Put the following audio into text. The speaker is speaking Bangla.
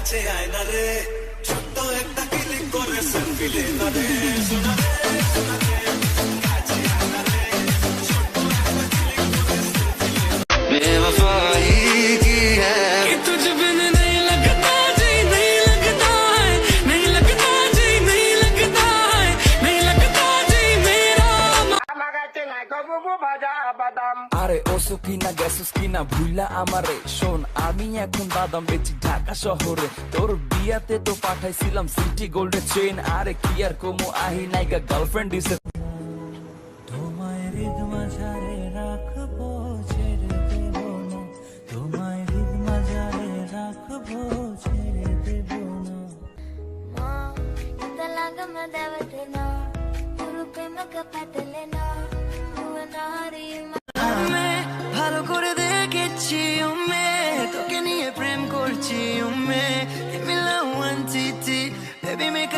কাছে আয় না রে, ছোট্ট একটা ক্লিক করে সেলফি লে না রে, শোনা রে, শোনা রে, কাছে আয় না রে, ছোট্ট একটা ক্লিক করে সেলফি লে না রে। বেवफाई की है कि तुझ बिन नहीं लगता जी, नहीं लगता है, नहीं लगता जी, नहीं लगता है, नहीं लगता जी मेरा। আরে ওসো কিনা গেছস কিনা ভুইলা আমারে শোন, আমি এখন বাদাম বেচি ঢাকা শহরে, তোর বিয়াতে তো পাঠাইছিলাম সিটি গোল্ডের চেন, আরে কি আর কমু আহি নাইগা গার্লফ্রেন্ড দিছে। তোমায় হৃদ মাঝারে রাখবো, ছেড়ে দেব না, তোমায় হৃদ মাঝারে রাখবো, ছেড়ে দেব না। মা ఇంతలాగా మదవతనా పురు ప్రేమక పతలేనా నువ్వు నారి मैं ভালো করে দেখেছি উম্মে, তোকে নিয়ে প্রেম করছি উম্মে, মিলা ওয়ান্টিটি বেবি মেক